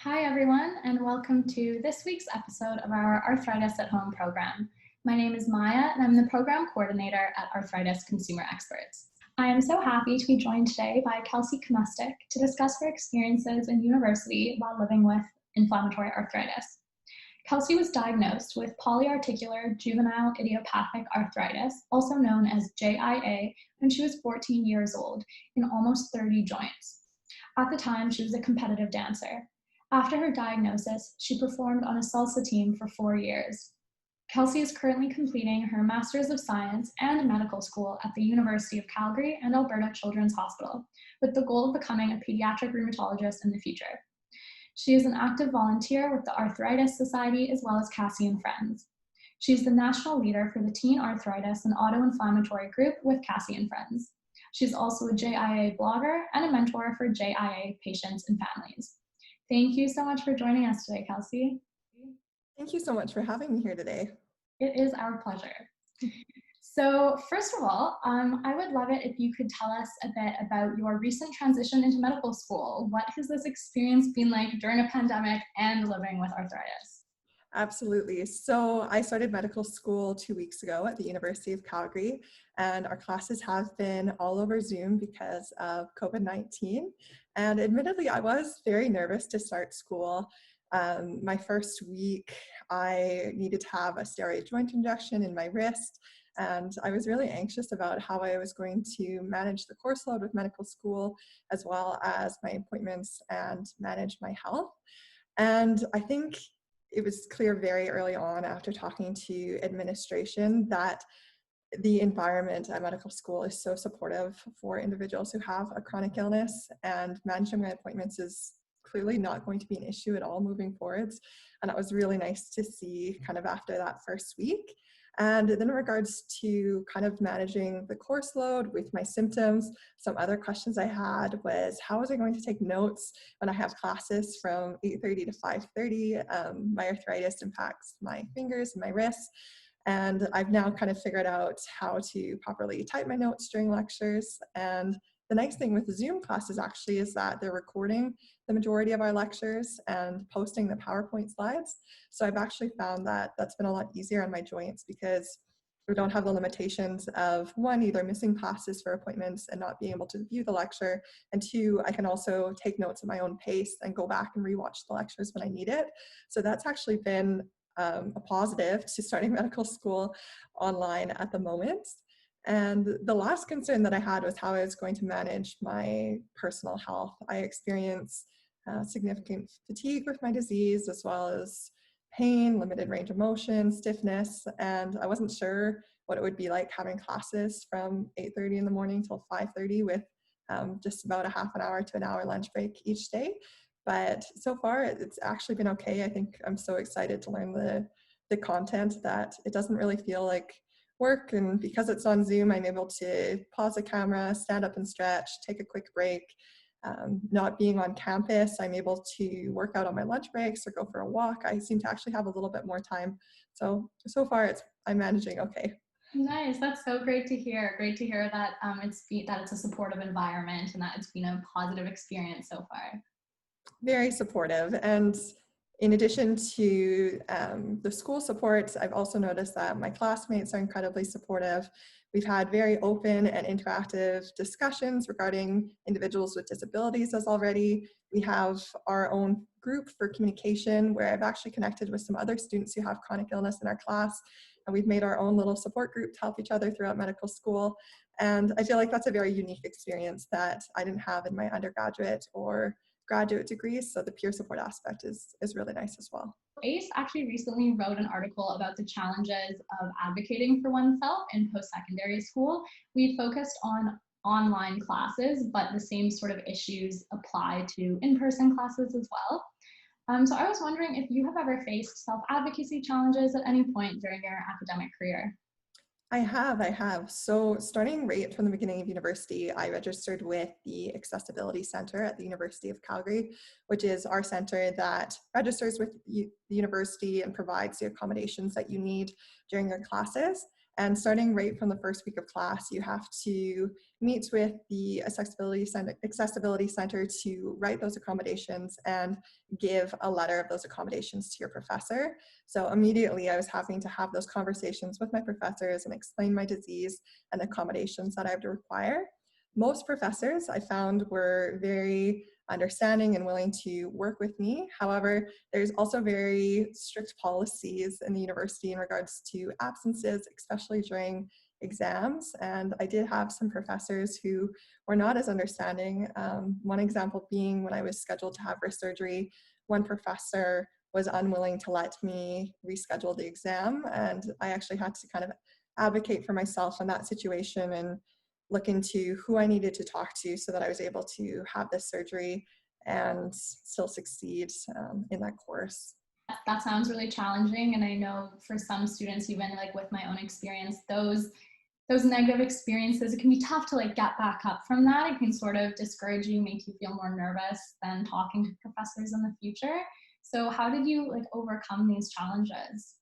Hi everyone, and welcome to this week's episode of our Arthritis at Home program. My name is Maya, and I'm the program coordinator at Arthritis Consumer Experts. I am so happy to be joined today by Kelsey Chomistek to discuss her experiences in university while living with inflammatory arthritis. Kelsey was diagnosed with polyarticular juvenile idiopathic arthritis, also known as JIA, when she was 14 years old, in almost 30 joints. At the time, she was a competitive dancer. After her diagnosis, she performed on a salsa team for 4 years. Kelsey is currently completing her Master's of Science and medical school at the University of Calgary and Alberta Children's Hospital, with the goal of becoming a pediatric rheumatologist in the future. She is an active volunteer with the Arthritis Society as well as Cassie and Friends. She is the national leader for the Teen Arthritis and Autoinflammatory group with Cassie and Friends. She's also a JIA blogger and a mentor for JIA patients and families. Thank you so much for joining us today, Kelsey. Thank you so much for having me here today. It is our pleasure. So first of all, I would love it if you could tell us a bit about your recent transition into medical school. What has this experience been like during a pandemic and living with arthritis? Absolutely. So I started medical school 2 weeks ago at the University of Calgary, and our classes have been all over Zoom because of COVID-19. And admittedly, I was very nervous to start school. My first week, I needed to have a steroid joint injection in my wrist, and I was really anxious about how I was going to manage the course load with medical school, as well as my appointments and manage my health. And I think it was clear very early on after talking to administration that the environment at medical school is so supportive for individuals who have a chronic illness, and managing my appointments is clearly not going to be an issue at all moving forwards. And it was really nice to see kind of after that first week. And then in regards to kind of managing the course load with my symptoms, some other questions I had was, how was I going to take notes when I have classes from 8:30 to 5:30? My arthritis impacts my fingers and my wrists. And I've now kind of figured out how to properly type my notes during lectures. And the nice thing with the Zoom classes actually is that they're recording the majority of our lectures and posting the PowerPoint slides. So I've actually found that that's been a lot easier on my joints because we don't have the limitations of, one, either missing classes for appointments and not being able to view the lecture, and two, I can also take notes at my own pace and go back and rewatch the lectures when I need it. So that's actually been a positive to starting medical school online at the moment. And the last concern that I had was how I was going to manage my personal health. I experienced significant fatigue with my disease, as well as pain, limited range of motion, stiffness, and I wasn't sure what it would be like having classes from 8:30 in the morning till 5:30 with just about a half an hour to an hour lunch break each day. But so far, it's actually been okay. I think I'm so excited to learn the content that it doesn't really feel like work. And because it's on Zoom, I'm able to pause the camera, stand up and stretch, take a quick break. Not being on campus, I'm able to work out on my lunch breaks or go for a walk. I seem to actually have a little bit more time. So far, I'm managing okay. Nice. That's so great to hear. Great to hear that it's a supportive environment and that it's been a positive experience so far. Very supportive. And in addition to the school support, I've also noticed that my classmates are incredibly supportive. We've had very open and interactive discussions regarding individuals with disabilities as already. We have our own group for communication where I've actually connected with some other students who have chronic illness in our class, and we've made our own little support group to help each other throughout medical school. And I feel like that's a very unique experience that I didn't have in my undergraduate or graduate degrees, so the peer support aspect is really nice as well. ACE actually recently wrote an article about the challenges of advocating for oneself in post-secondary school. We focused on online classes, but the same sort of issues apply to in-person classes as well. So I was wondering if you have ever faced self-advocacy challenges at any point during your academic career. I have. So starting right from the beginning of university, I registered with the Accessibility Center at the University of Calgary, which is our center that registers with the university and provides the accommodations that you need during your classes. And starting right from the first week of class, you have to meet with the accessibility center to write those accommodations and give a letter of those accommodations to your professor. So immediately I was having to have those conversations with my professors and explain my disease and accommodations that I would require. Most professors I found were very understanding and willing to work with me. However, there's also very strict policies in the university in regards to absences, especially during exams. And I did have some professors who were not as understanding. One example being when I was scheduled to have wrist surgery, one professor was unwilling to let me reschedule the exam. And I actually had to kind of advocate for myself in that situation and look into who I needed to talk to so that I was able to have this surgery and still succeed in that course. That sounds really challenging, and I know for some students, even like with my own experience, those negative experiences, it can be tough to like get back up from that. It can sort of discourage you, make you feel more nervous than talking to professors in the future. So how did you like overcome these challenges?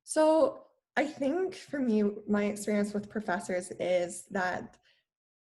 So I think for me, my experience with professors is that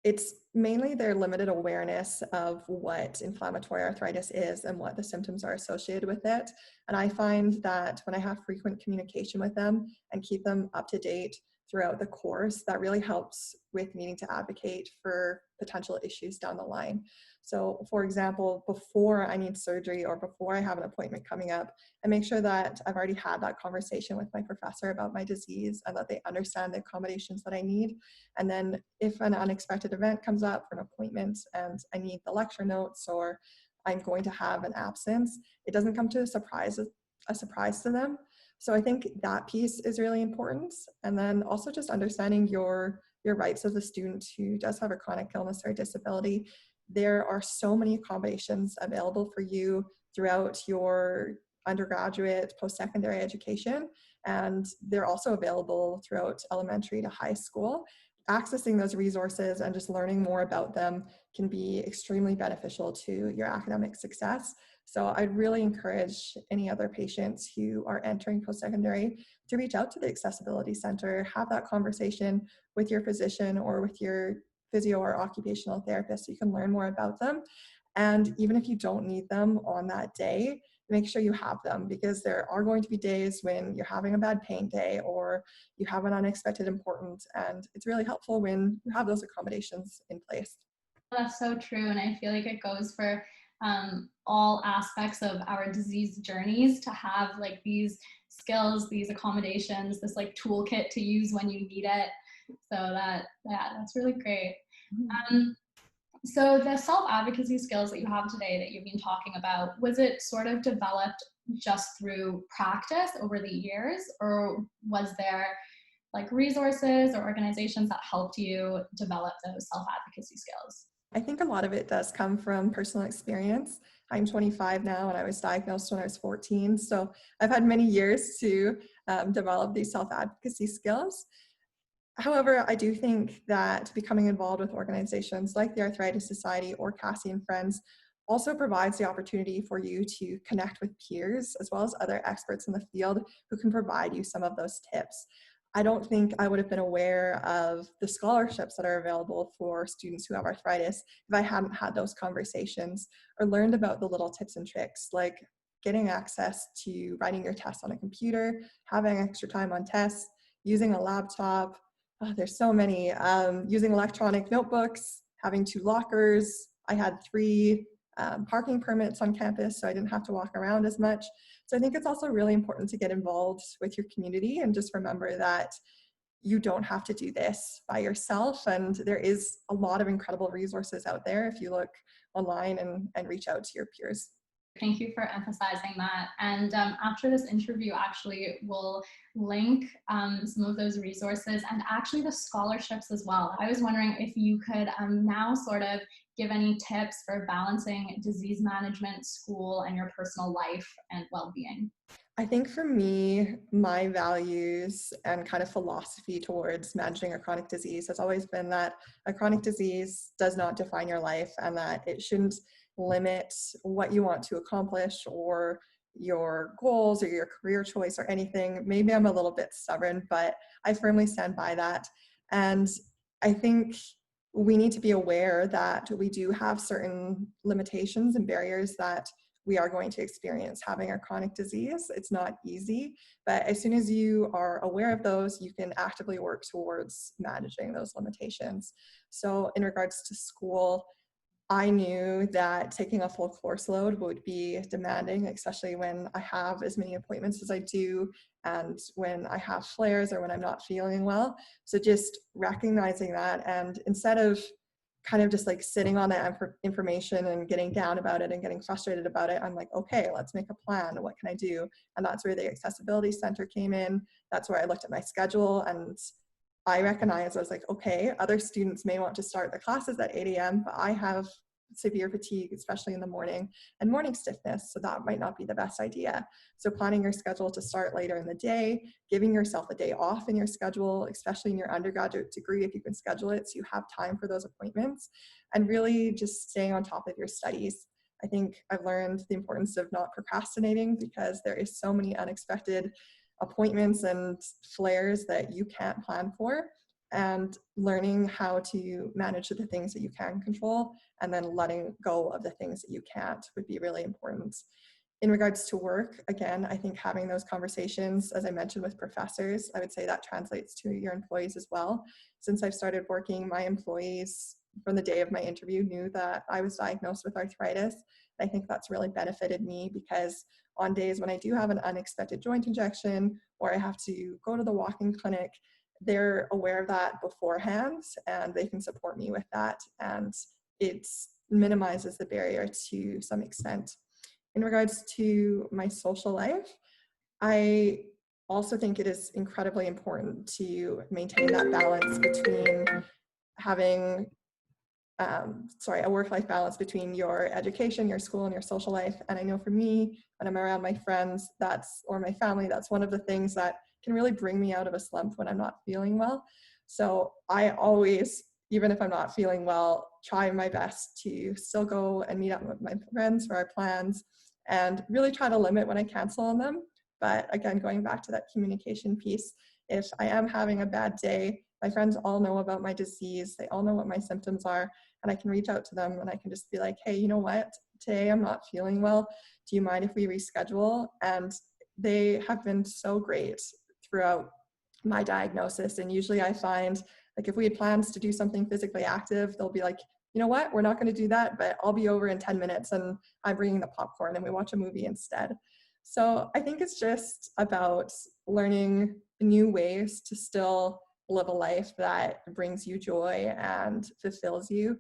it's mainly their limited awareness of what inflammatory arthritis is and what the symptoms are associated with it. And I find that when I have frequent communication with them and keep them up to date throughout the course, that really helps with needing to advocate for potential issues down the line. So for example, before I need surgery or before I have an appointment coming up, I make sure that I've already had that conversation with my professor about my disease and that they understand the accommodations that I need. And then if an unexpected event comes up for an appointment and I need the lecture notes or I'm going to have an absence, it doesn't come to a surprise to them. So I think that piece is really important. And then also just understanding your rights as a student who does have a chronic illness or disability. There are so many accommodations available for you throughout your undergraduate, post-secondary education, and they're also available throughout elementary to high school. Accessing those resources and just learning more about them can be extremely beneficial to your academic success. So I'd really encourage any other patients who are entering post-secondary to reach out to the Accessibility Center, have that conversation with your physician or with your physio or occupational therapist so you can learn more about them. And even if you don't need them on that day, make sure you have them, because there are going to be days when you're having a bad pain day or you have an unexpected important, and it's really helpful when you have those accommodations in place. That's so true, and I feel like it goes for all aspects of our disease journeys to have like these skills, these accommodations, this like toolkit to use when you need it. So that's really great. So the self-advocacy skills that you have today that you've been talking about, was it sort of developed just through practice over the years, or was there like resources or organizations that helped you develop those self-advocacy skills? I think a lot of it does come from personal experience. I'm 25 now and I was diagnosed when I was 14. So I've had many years to develop these self-advocacy skills. However, I do think that becoming involved with organizations like the Arthritis Society or Cassie and Friends also provides the opportunity for you to connect with peers as well as other experts in the field who can provide you some of those tips. I don't think I would have been aware of the scholarships that are available for students who have arthritis if I hadn't had those conversations or learned about the little tips and tricks like getting access to writing your tests on a computer, having extra time on tests, using a laptop. Oh, there's so many. Using electronic notebooks, having 2 lockers. I had 3 parking permits on campus, so I didn't have to walk around as much. So I think it's also really important to get involved with your community and just remember that you don't have to do this by yourself. And there is a lot of incredible resources out there if you look online and reach out to your peers. Thank you for emphasizing that. And after this interview, actually, we'll link some of those resources and actually the scholarships as well. I was wondering if you could now sort of give any tips for balancing disease management, school, and your personal life and well-being. I think for me, my values and kind of philosophy towards managing a chronic disease has always been that a chronic disease does not define your life and that it shouldn't limit what you want to accomplish or your goals or your career choice or anything. Maybe I'm a little bit stubborn, but I firmly stand by that. And I think we need to be aware that we do have certain limitations and barriers that we are going to experience having a chronic disease. It's not easy, but as soon as you are aware of those, you can actively work towards managing those limitations. So in regards to school, I knew that taking a full course load would be demanding, especially when I have as many appointments as I do and when I have flares or when I'm not feeling well. So just recognizing that, and instead of kind of just like sitting on that information and getting down about it and getting frustrated about it, I'm like, okay, let's make a plan. What can I do? And that's where the accessibility center came in. That's where I looked at my schedule, and I recognized, I was like, okay, other students may want to start the classes at 8 a.m., but I have severe fatigue, especially in the morning, and morning stiffness, so that might not be the best idea. So planning your schedule to start later in the day, giving yourself a day off in your schedule, especially in your undergraduate degree, if you can schedule it so you have time for those appointments, and really just staying on top of your studies. I think I've learned the importance of not procrastinating, because there is so many unexpected appointments and flares that you can't plan for, and learning how to manage the things that you can control and then letting go of the things that you can't would be really important. In regards to work, again, I think having those conversations, as I mentioned, with professors, I would say that translates to your employees as well. Since I've started working, my employees from the day of my interview knew that I was diagnosed with arthritis. I think that's really benefited me, because on days when I do have an unexpected joint injection or I have to go to the walk-in clinic, they're aware of that beforehand and they can support me with that. And it minimizes the barrier to some extent. In regards to my social life, I also think it is incredibly important to maintain that balance between having a work-life balance between your education, your school, and your social life. And I know for me, when I'm around my friends, or my family, that's one of the things that can really bring me out of a slump when I'm not feeling well. So I always, even if I'm not feeling well, try my best to still go and meet up with my friends for our plans, and really try to limit when I cancel on them. But again, going back to that communication piece, if I am having a bad day, my friends all know about my disease, they all know what my symptoms are, and I can reach out to them and I can just be like, hey, you know what? Today I'm not feeling well. Do you mind if we reschedule? And they have been so great throughout my diagnosis. And usually I find, like, if we had plans to do something physically active, they'll be like, you know what? We're not going to do that, but I'll be over in 10 minutes and I'm bringing the popcorn and we watch a movie instead. So I think it's just about learning new ways to still live a life that brings you joy and fulfills you,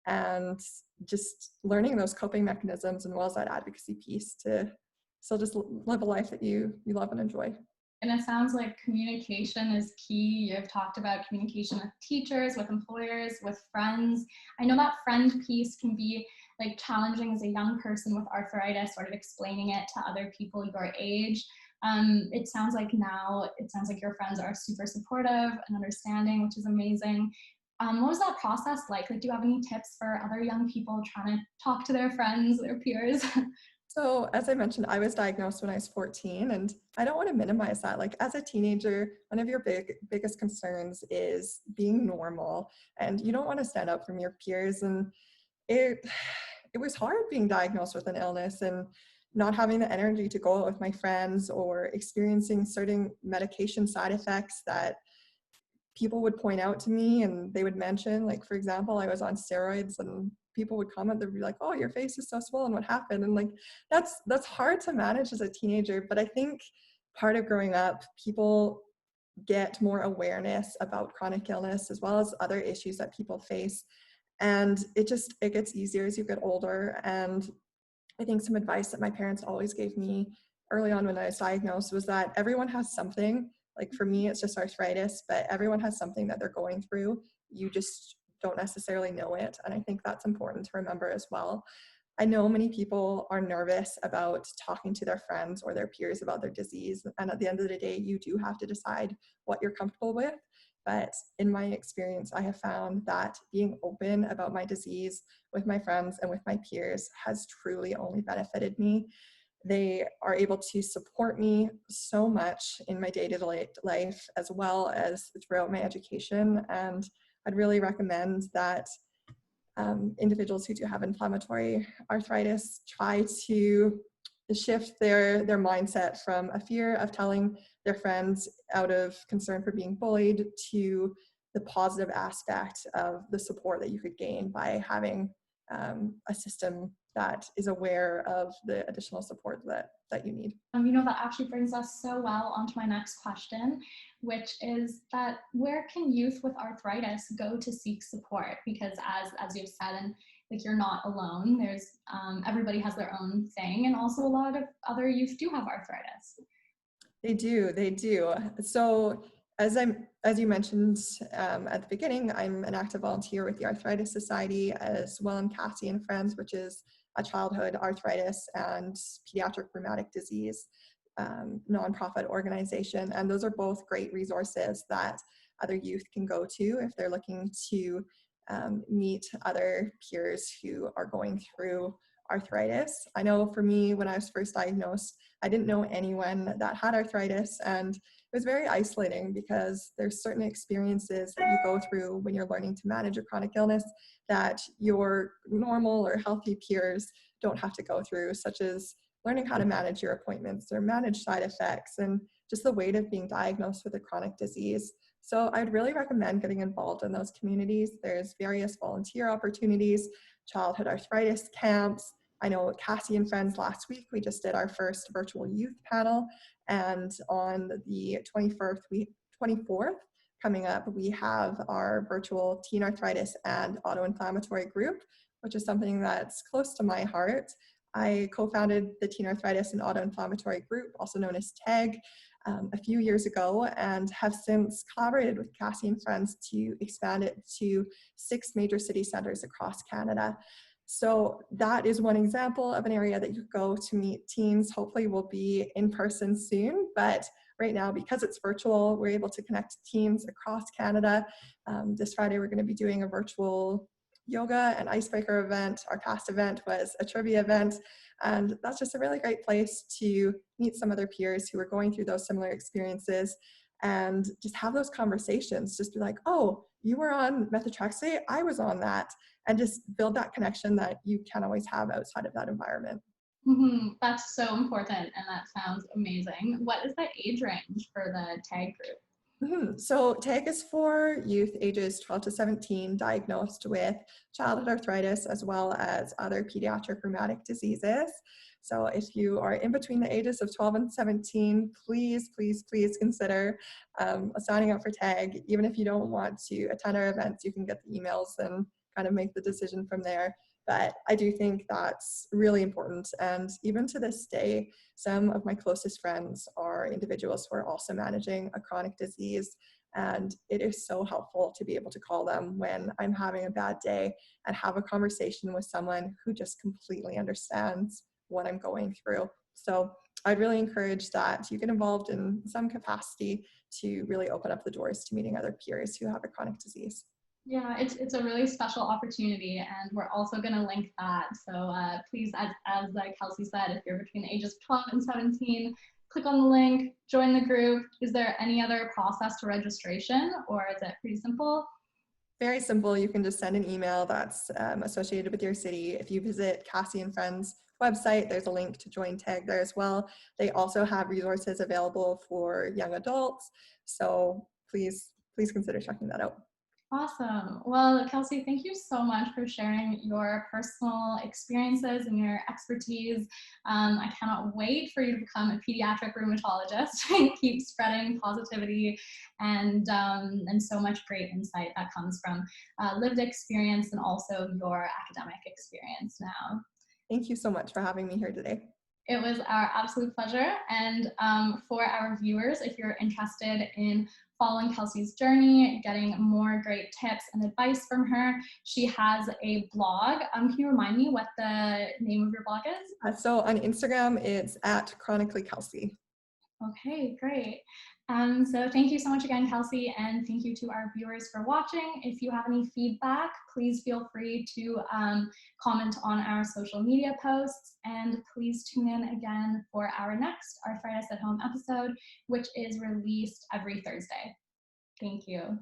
and just learning those coping mechanisms and well as that advocacy piece to still just live a life that you love and enjoy. And it sounds like communication is key. You've talked about communication with teachers, with employers, with friends. I know that friend piece can be like challenging as a young person with arthritis, sort of explaining it to other people your age. It sounds like your friends are super supportive and understanding, which is amazing. What was that process like? Like, do you have any tips for other young people trying to talk to their friends, their peers? So as I mentioned, I was diagnosed when I was 14, and I don't want to minimize that. Like, as a teenager, one of your biggest concerns is being normal, and you don't want to stand up from your peers. And it was hard being diagnosed with an illness and not having the energy to go out with my friends, or experiencing certain medication side effects that people would point out to me and they would mention. Like, for example, I was on steroids and people would comment, they'd be like, oh, your face is so swollen, what happened? And like, that's hard to manage as a teenager. But I think part of growing up, people get more awareness about chronic illness as well as other issues that people face. And it gets easier as you get older. And I think some advice that my parents always gave me early on when I was diagnosed was that everyone has something. Like, for me, it's just arthritis, but everyone has something that they're going through. You just don't necessarily know it. And I think that's important to remember as well. I know many people are nervous about talking to their friends or their peers about their disease. And at the end of the day, you do have to decide what you're comfortable with. But in my experience, I have found that being open about my disease with my friends and with my peers has truly only benefited me. They are able to support me so much in my day-to-day life as well as throughout my education. And I'd really recommend that individuals who do have inflammatory arthritis try to shift their mindset from a fear of telling their friends out of concern for being bullied to the positive aspect of the support that you could gain by having a system that is aware of the additional support that you need. That actually brings us so well onto my next question, which is that where can youth with arthritis go to seek support? Because as you've said, and like, you're not alone. There's everybody has their own thing, and also a lot of other youth do have arthritis. They do. So as you mentioned at the beginning, I'm an active volunteer with the Arthritis Society, as well as Cassie and Friends, which is a childhood arthritis and pediatric rheumatic disease nonprofit organization. And those are both great resources that other youth can go to if they're looking to meet other peers who are going through arthritis. I know for me, when I was first diagnosed, I didn't know anyone that had arthritis, and it was very isolating because there's certain experiences that you go through when you're learning to manage a chronic illness that your normal or healthy peers don't have to go through, such as learning how to manage your appointments or manage side effects and just the weight of being diagnosed with a chronic disease. So I'd really recommend getting involved in those communities. There's various volunteer opportunities, childhood arthritis camps. I know Cassie and Friends last week, we just did our first virtual youth panel, and on the 24th coming up, we have our virtual teen arthritis and autoinflammatory group, which is something that's close to my heart. I co-founded the teen arthritis and autoinflammatory group, also known as TAG, a few years ago, and have since collaborated with Cassie and Friends to expand it to 6 major city centers across Canada. So that is one example of an area that you go to meet teens. Hopefully we'll be in person soon, but right now, because it's virtual, we're able to connect teams across Canada. This Friday, we're going to be doing a virtual yoga and icebreaker event. Our past event was a trivia event, and that's just a really great place to meet some other peers who are going through those similar experiences and just have those conversations. Just be like, oh, you were on methotrexate, I was on that, and just build that connection that you can't always have outside of that environment. Mm-hmm. That's so important, and that sounds amazing. What is the age range for the TAG group? So TAG is for youth ages 12 to 17 diagnosed with childhood arthritis as well as other pediatric rheumatic diseases. So if you are in between the ages of 12 and 17, please consider signing up for TAG. Even if you don't want to attend our events, you can get the emails and kind of make the decision from there. But I do think that's really important. And even to this day, some of my closest friends are individuals who are also managing a chronic disease. And it is so helpful to be able to call them when I'm having a bad day and have a conversation with someone who just completely understands what I'm going through. So I'd really encourage that you get involved in some capacity to really open up the doors to meeting other peers who have a chronic disease. Yeah, it's a really special opportunity, and we're also going to link that. So please, as Kelsey said, if you're between the ages of 12 and 17, click on the link, join the group. Is there any other process to registration, or is it pretty simple? Very simple. You can just send an email that's associated with your city. If you visit Cassie and Friends website, there's a link to join TAG there as well. They also have resources available for young adults. So please consider checking that out. Awesome. Well, Kelsey, thank you so much for sharing your personal experiences and your expertise. I cannot wait for you to become a pediatric rheumatologist and keep spreading positivity and so much great insight that comes from lived experience and also your academic experience now. Thank you so much for having me here today. It was our absolute pleasure. And for our viewers, if you're interested in following Kelsey's journey, getting more great tips and advice from her, she has a blog. Can you remind me what the name of your blog is? So on Instagram, it's @chronicallykelsey. Okay, great. So thank you so much again, Kelsey, and thank you to our viewers for watching. If you have any feedback, please feel free to comment on our social media posts, and please tune in again for our next Arthritis at Home episode, which is released every Thursday. Thank you.